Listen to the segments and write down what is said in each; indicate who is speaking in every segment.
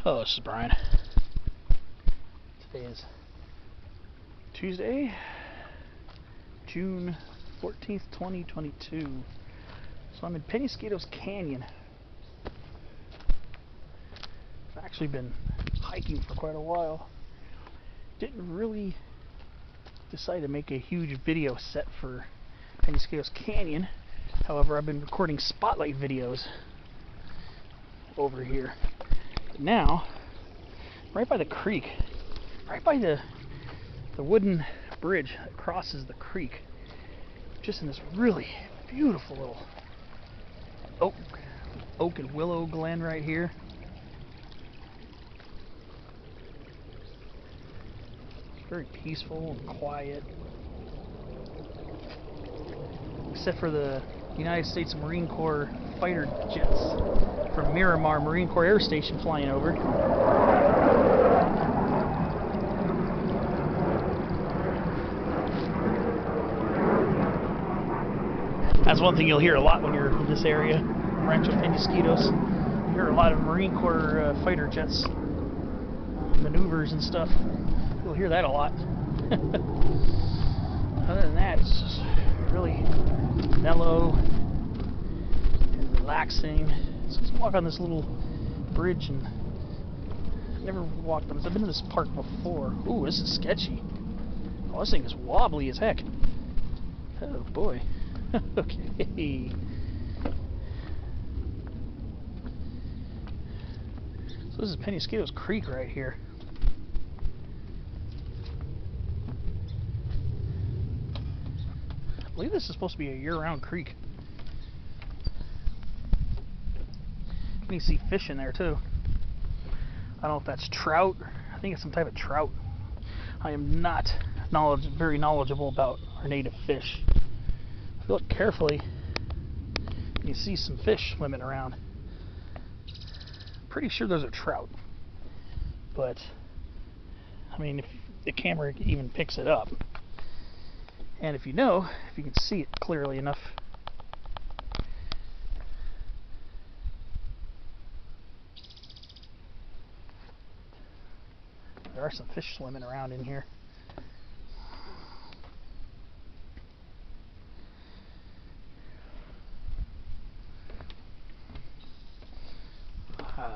Speaker 1: Hello, this is Brian. Today is Tuesday, June 14th, 2022. So I'm in Penasquitos Canyon. I've actually been hiking for quite a while. Didn't really decide to make a huge video set for Penasquitos Canyon. However, I've been recording spotlight videos over here. But now, right by the creek, right by the wooden bridge that crosses the creek, just in this really beautiful little oak and willow glen right here. It's very peaceful and quiet, except for the United States Marine Corps fighter jets from Miramar Marine Corps Air Station flying over. That's one thing you'll hear a lot when you're in this area, Rancho Penasquitos. You hear a lot of Marine Corps fighter jets maneuvers and stuff. You'll hear that a lot. Other than that, it's just really mellow and relaxing. So let's walk on this little bridge, and I've never walked on this. I've been to this park before. Ooh, this is sketchy. Oh, this thing is wobbly as heck. Oh boy. Okay. So this is Penasquitos Creek right here. I believe this is supposed to be a year-round creek. You can see fish in there too. I don't know if that's trout. I think it's some type of trout. I am not very knowledgeable about our native fish. If you look carefully, you see some fish swimming around. Pretty sure those are trout. But, I mean, if the camera even picks it up, and if you can see it clearly enough, there are some fish swimming around in here.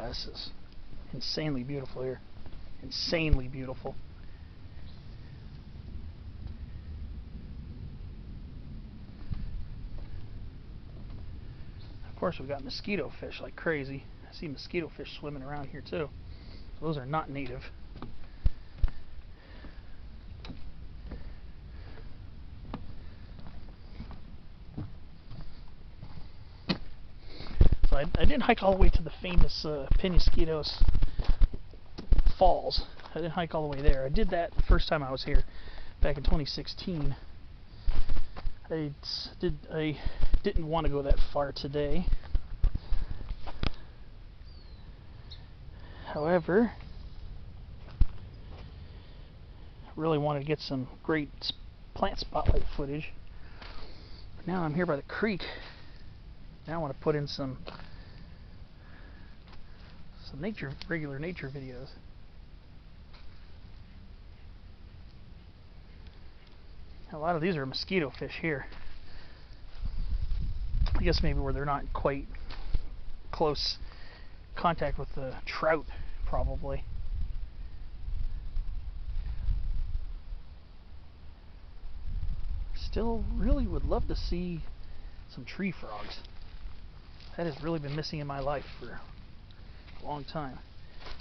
Speaker 1: This is insanely beautiful here. Insanely beautiful. Of course, we've got mosquito fish like crazy. I see mosquito fish swimming around here too. Those are not native. So I didn't hike all the way to the famous Penasquitos Falls. I didn't hike all the way there. I did that the first time I was here back in 2016. I didn't want to go that far today. However, I really wanted to get some great plant spotlight footage. But now I'm here by the creek. Now I want to put in some regular nature videos. A lot of these are mosquito fish here. I guess maybe where they're not quite close contact with the trout, probably. Still really would love to see some tree frogs. That has really been missing in my life for a long time.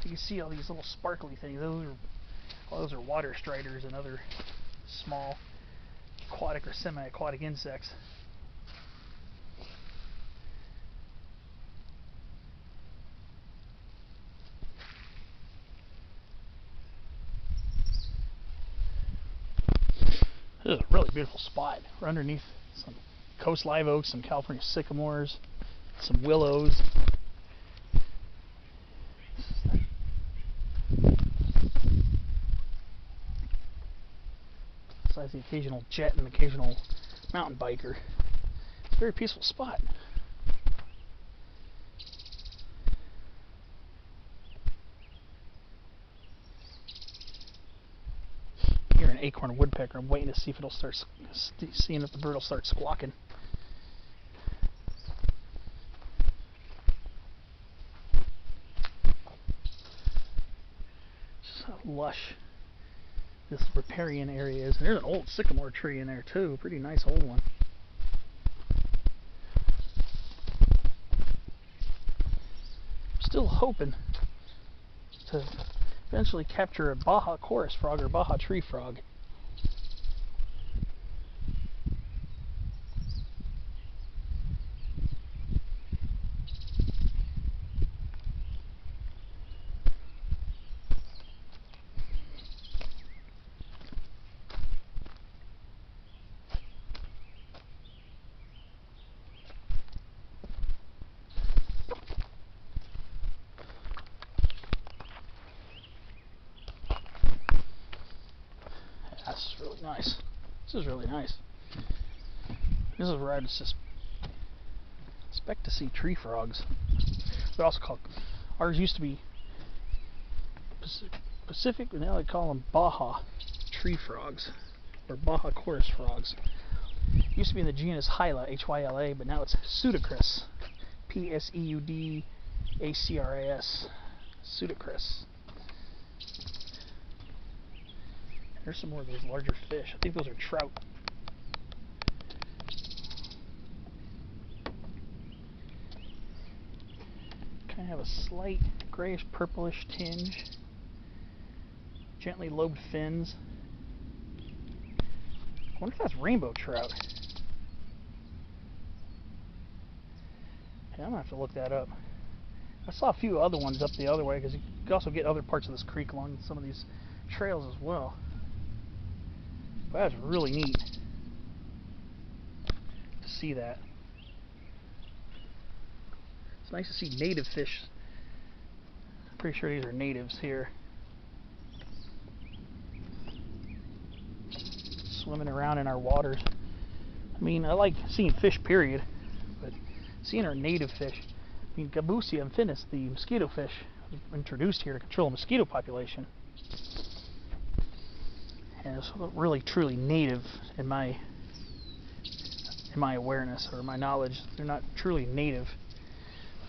Speaker 1: You can see all these little sparkly things. Those are water striders and other small aquatic or semi-aquatic insects. This is a really beautiful spot. We're underneath some coast live oaks, some California sycamores, some willows. Besides the occasional jet and occasional mountain biker. It's a very peaceful spot. an acorn woodpecker. I'm waiting to see if it'll start seeing if the bird will start squawking. Just how lush this riparian area is. And there's an old sycamore tree in there too, pretty nice old one. Still hoping to eventually capture a Baja chorus frog or Baja tree frog. This is really nice. This is really nice. This is where I just expect to see tree frogs. They're also called, ours used to be Pacific, but now they call them Baja tree frogs, or Baja chorus frogs. It used to be in the genus Hyla, Hyla, but now it's Pseudacris, Pseudacris, Pseudacris. There's some more of those larger fish. I think those are trout. Kind of have a slight grayish purplish tinge. Gently lobed fins. I wonder if that's rainbow trout. Yeah, I'm gonna have to look that up. I saw a few other ones up the other way because you can also get other parts of this creek along some of these trails as well. But that's really neat to see that. It's nice to see native fish. I'm pretty sure these are natives here. Swimming around in our waters. I mean, I like seeing fish, period. But seeing our native fish. I mean, Gambusia affinis, the mosquitofish, was introduced here to control the mosquito population. And it's really truly native in my awareness or my knowledge. They're not truly native.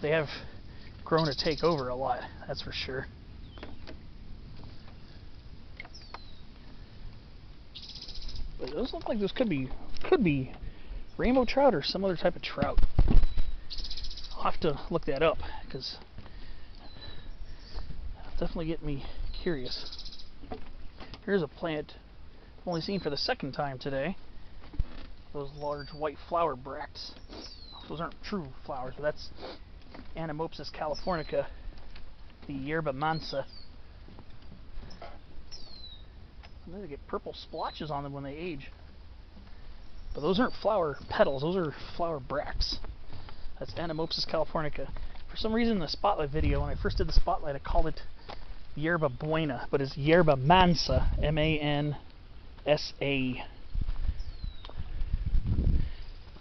Speaker 1: They have grown to take over a lot, that's for sure. But those look like those could be rainbow trout or some other type of trout. I'll have to look that up because it'll definitely get me curious. Here's a plant I've only seen for the second time today. Those large white flower bracts. Those aren't true flowers, but that's Anemopsis californica, the yerba mansa. And then they get purple splotches on them when they age. But those aren't flower petals, those are flower bracts. That's Anemopsis californica. For some reason in the spotlight video, when I first did the spotlight, I called it yerba buena, but it's yerba mansa, M-A-N-S-A.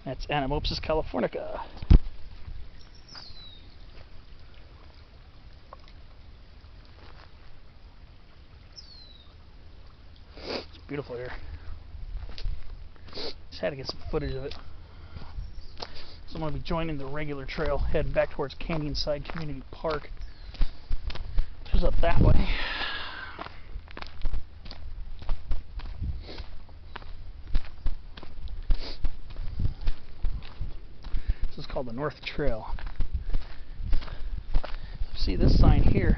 Speaker 1: That's Anemopsis californica. It's beautiful here. Just had to get some footage of it. So I'm going to be joining the regular trail, heading back towards Canyonside Community Park, which is up that way. This is called the North Trail. See this sign here?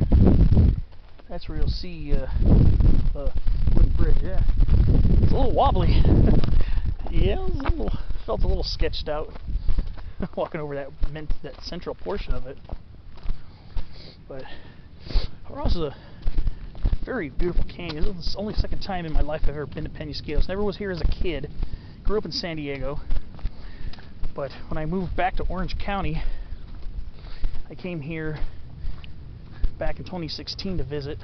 Speaker 1: That's where you'll see the wooden bridge. Yeah, it's a little wobbly. Yeah, felt a little sketched out walking over that central portion of it. But overall, this is a very beautiful canyon. This is the only second time in my life I've ever been to Penasquitos. Never was here as a kid. Grew up in San Diego. But when I moved back to Orange County, I came here back in 2016 to visit.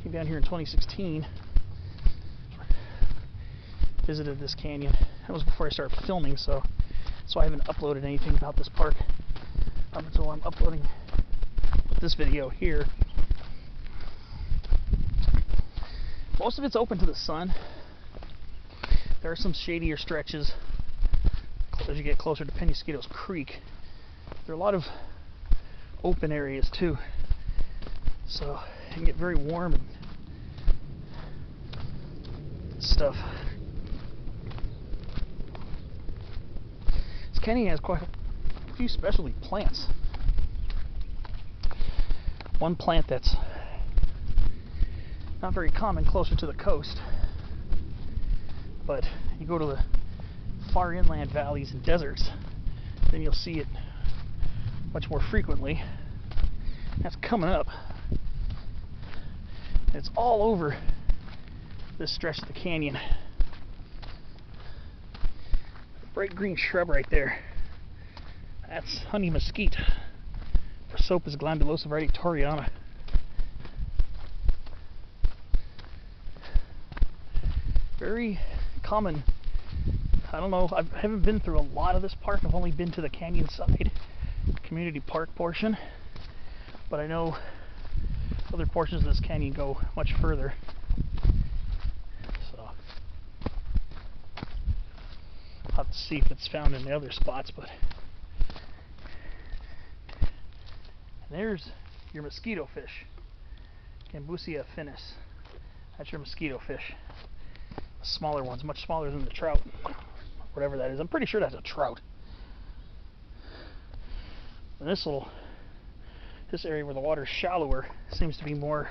Speaker 1: Came down here in 2016. Visited this canyon. That was before I started filming, so I haven't uploaded anything about this park up until I'm uploading this video here. Most of it's open to the sun. There are some shadier stretches as you get closer to Penasquitos Creek. There are a lot of open areas too, so it can get very warm and stuff. This canyon has quite a few specialty plants. One plant that's not very common closer to the coast, but you go to the far inland valleys and deserts, then you'll see it much more frequently. That's coming up. It's all over this stretch of the canyon. Bright green shrub right there. That's Honey Mesquite. Prosopis glandulosa toriana. Very common. I don't know, I haven't been through a lot of this park. I've only been to the canyon side, community park portion, but I know other portions of this canyon go much further. So I'll have to see if it's found in the other spots. But and there's your mosquitofish, Gambusia affinis. That's your mosquitofish. The smaller ones, much smaller than the trout, whatever that is. I'm pretty sure that's a trout. And this area where the water's shallower seems to be more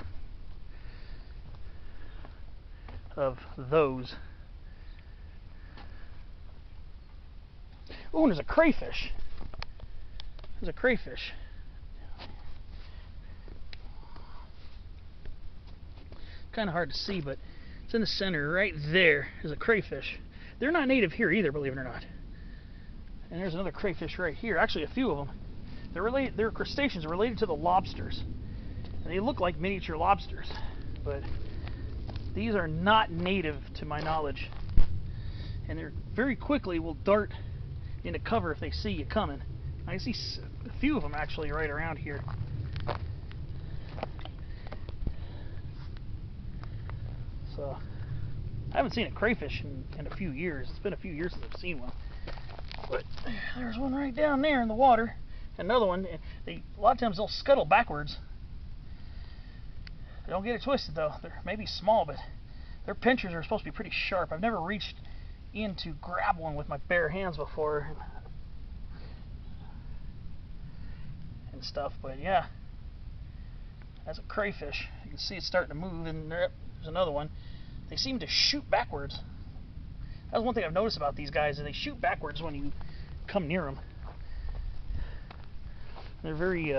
Speaker 1: of those. Oh, and there's a crayfish. There's a crayfish. Kind of hard to see, but it's in the center right there. Is a crayfish. They're not native here either, believe it or not. And there's another crayfish right here. Actually, a few of them. They're related. They're crustaceans related to the lobsters, and they look like miniature lobsters, but these are not native to my knowledge. And they very quickly will dart into cover if they see you coming. I see a few of them actually right around here. So I haven't seen a crayfish in a few years. It's been a few years since I've seen one. But there's one right down there in the water. Another one. A lot of times they'll scuttle backwards. They don't get it twisted though. They're maybe small, but their pinchers are supposed to be pretty sharp. I've never reached in to grab one with my bare hands before and stuff. But yeah, that's a crayfish. You can see it's starting to move, and there's another one. They seem to shoot backwards. That's one thing I've noticed about these guys, is they shoot backwards when you come near them. They're very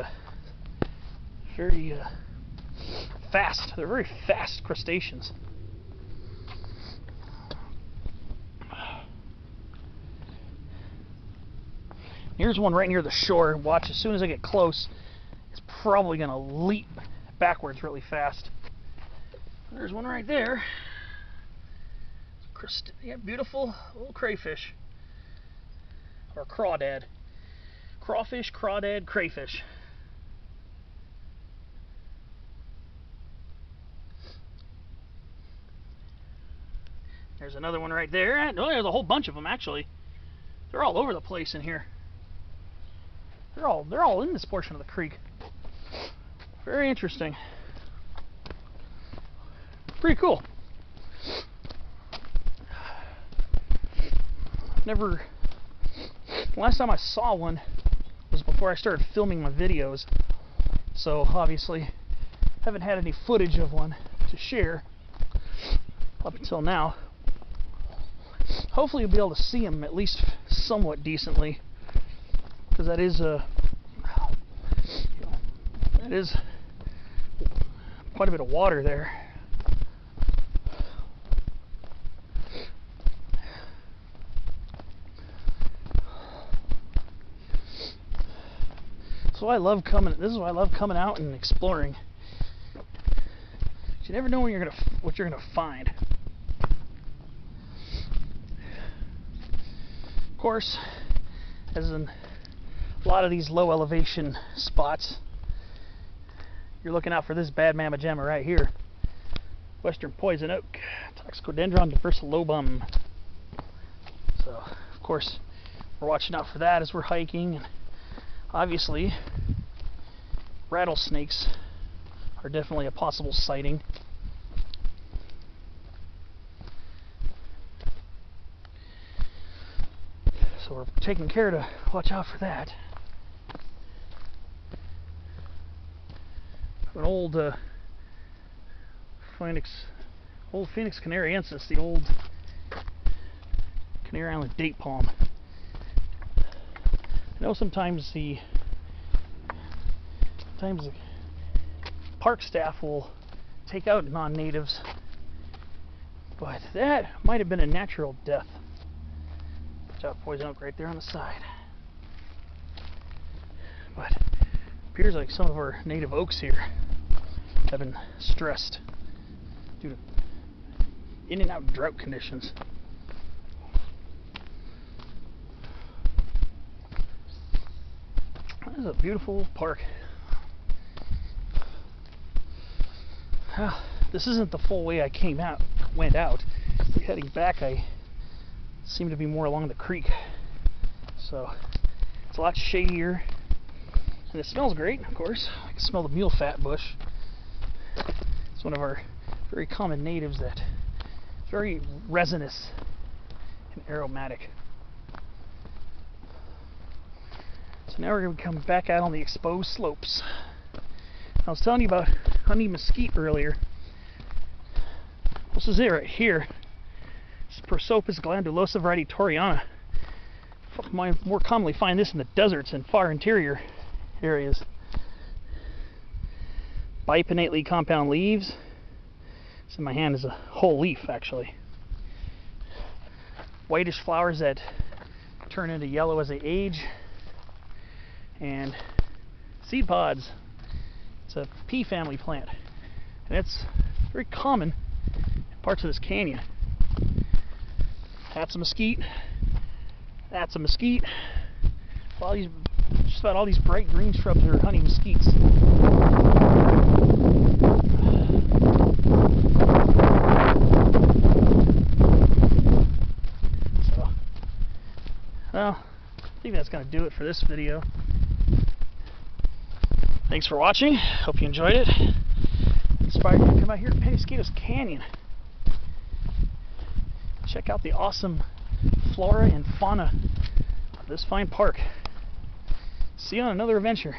Speaker 1: fast. They're very fast crustaceans. Here's one right near the shore. Watch, as soon as I get close, it's probably going to leap backwards really fast. There's one right there. Yeah, beautiful little crayfish. Or crawdad. Crawfish, crawdad, crayfish. There's another one right there. Oh, there's a whole bunch of them actually. They're all over the place in here. They're all in this portion of the creek. Very interesting. Pretty cool. Never. Last time I saw one was before I started filming my videos, so obviously haven't had any footage of one to share up until now. Hopefully you'll be able to see them at least somewhat decently, because that is quite a bit of water there. So I love coming. This is why I love coming out and exploring. You never know what you're gonna find. Of course, as in a lot of these low elevation spots, you're looking out for this bad mamma jamma right here. western poison oak, Toxicodendron diversilobum. So, of course, we're watching out for that as we're hiking. And obviously, rattlesnakes are definitely a possible sighting. So we're taking care to watch out for that. An old Phoenix canariensis, the old Canary Island date palm. I know sometimes the park staff will take out non-natives, but that might have been a natural death. Watch out, poison oak right there on the side. But it appears like some of our native oaks here have been stressed due to in and out drought conditions. This is a beautiful park. This isn't the full way I went out. Heading back, I seem to be more along the creek, so it's a lot shadier, and it smells great. Of course, I can smell the mule fat bush. It's one of our very common natives that is very resinous and aromatic. So now we're going to come back out on the exposed slopes. I was telling you about Honey Mesquite earlier. This is it right here. It's Prosopis glandulosa variety Torreana. More commonly find this in the deserts and far interior areas. Bipinnately compound leaves. This in my hand is a whole leaf, actually. Whitish flowers that turn into yellow as they age. And seed pods. It's a pea family plant, and it's very common in parts of this canyon. That's a mesquite. That's a mesquite. Just about all these bright green shrubs are honey mesquites. So, well, I think that's going to do it for this video. Thanks for watching. Hope you enjoyed it. Inspired you to come out here to Penasquitos Canyon. Check out the awesome flora and fauna of this fine park. See you on another adventure.